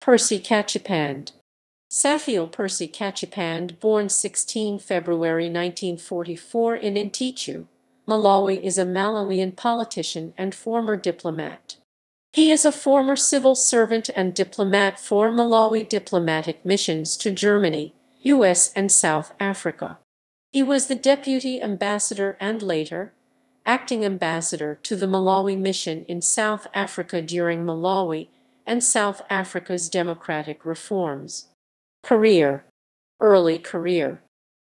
Percy Kachipande. Safiel Percy Kachipande, born 16 February 1944 in Ntcheu, Malawi, is a Malawian politician and former diplomat. He is a former civil servant and diplomat for Malawi diplomatic missions to Germany, US, and South Africa. He was the deputy ambassador and later acting ambassador to the Malawi mission in South Africa during Malawi and South Africa's democratic reforms. Career. Early career.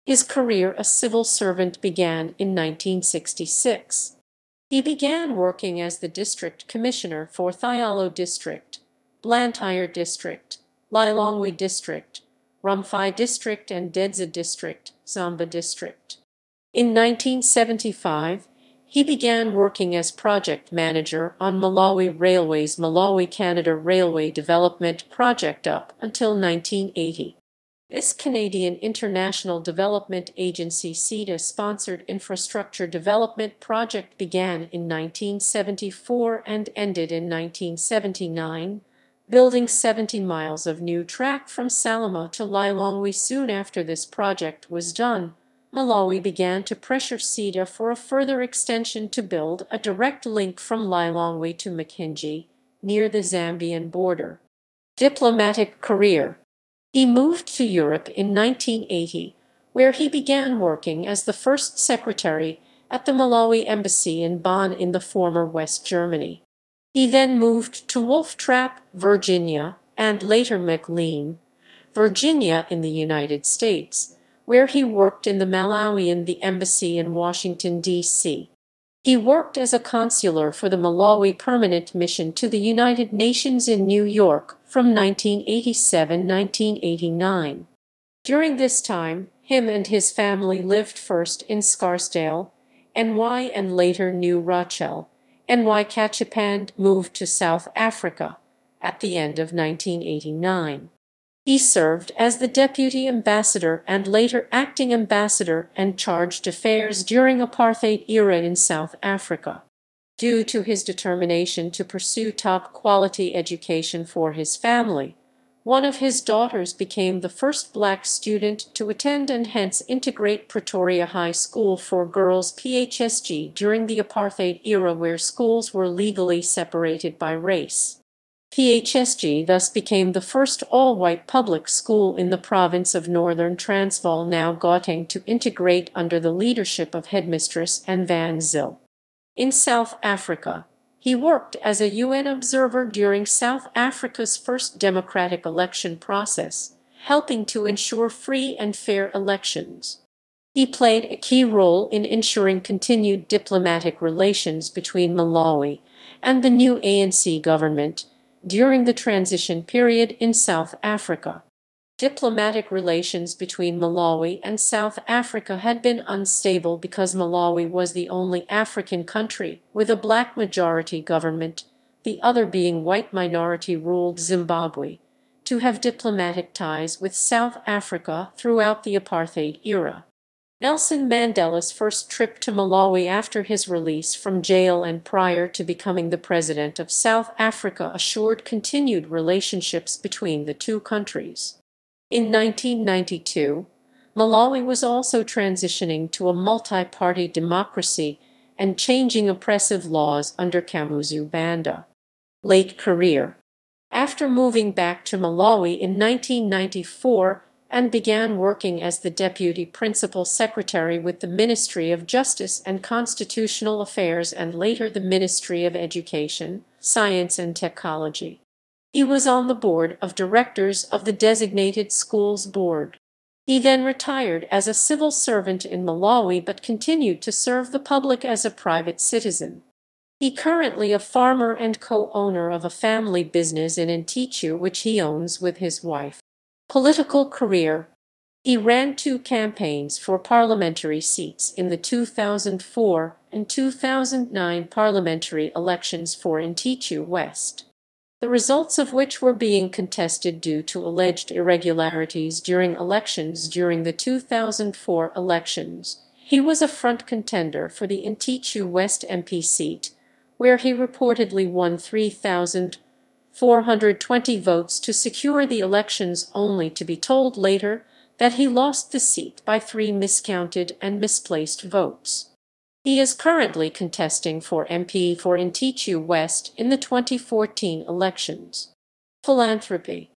His career as civil servant began in 1966. He began working as the district commissioner for Thialo District, Blantyre District, Lilongwe District, Rumfai District, and Dedza District, Zomba District. In 1975, he began working as project manager on Malawi Railways Malawi-Canada Railway Development Project up until 1980. This Canadian International Development Agency CEDA-sponsored infrastructure development project began in 1974 and ended in 1979, building 70 miles of new track from Salama to Lilongwe. Soon after this project was done, Malawi began to pressure CEDA for a further extension to build a direct link from Lilongwe to Mchinji, near the Zambian border. Diplomatic career. He moved to Europe in 1980, where he began working as the first secretary at the Malawi Embassy in Bonn in the former West Germany. He then moved to Wolf Trap, Virginia, and later McLean, Virginia in the United States, where he worked in the Malawian the Embassy in Washington, D.C. He worked as a consular for the Malawi Permanent Mission to the United Nations in New York from 1987–1989. During this time, him and his family lived first in Scarsdale, NY, and later New Rochelle, NY. Kachipande moved to South Africa at the end of 1989. He served as the deputy ambassador and later acting ambassador and chargé d'affaires during apartheid era in South Africa. Due to his determination to pursue top-quality education for his family, one of his daughters became the first black student to attend and hence integrate Pretoria High School for Girls (PHSG) during the apartheid era, where schools were legally separated by race. PHSG thus became the first all-white public school in the province of Northern Transvaal, now Gauteng, to integrate under the leadership of Headmistress Anne van Zyl. In South Africa, he worked as a UN observer during South Africa's first democratic election process, helping to ensure free and fair elections. He played a key role in ensuring continued diplomatic relations between Malawi and the new ANC government during the transition period in South Africa. Diplomatic relations between Malawi and South Africa had been unstable because Malawi was the only African country with a black majority government, the other being white minority-ruled Zimbabwe, to have diplomatic ties with South Africa throughout the apartheid era. Nelson Mandela's first trip to Malawi after his release from jail and prior to becoming the president of South Africa assured continued relationships between the two countries. In 1992, Malawi was also transitioning to a multi-party democracy and changing oppressive laws under Kamuzu Banda. Late career. After moving back to Malawi in 1994, and began working as the Deputy Principal Secretary with the Ministry of Justice and Constitutional Affairs and later the Ministry of Education, Science and Technology. He was on the board of directors of the Designated Schools Board. He then retired as a civil servant in Malawi but continued to serve the public as a private citizen. He currently a farmer and co-owner of a family business in Ntcheu, which he owns with his wife. Political career. He ran 2 campaigns for parliamentary seats in the 2004 and 2009 parliamentary elections for Ntcheu West, the results of which were being contested due to alleged irregularities during elections. During the 2004 elections, he was a front contender for the Ntcheu West MP seat, where he reportedly won 3,400 420 votes to secure the elections, only to be told later that he lost the seat by 3 miscounted and misplaced votes. He is currently contesting for MP for Ntcheu West in the 2014 elections. Philanthropy.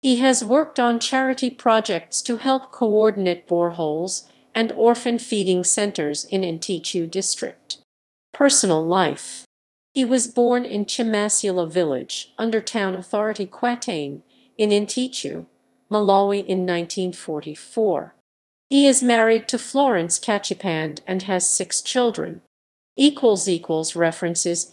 He has worked on charity projects to help coordinate boreholes and orphan feeding centers in Ntcheu district. Personal life. He was born in Chimasula village, under town authority Kwatane, in Ntcheu, Malawi in 1944. He is married to Florence Kachipande and has 6 children. References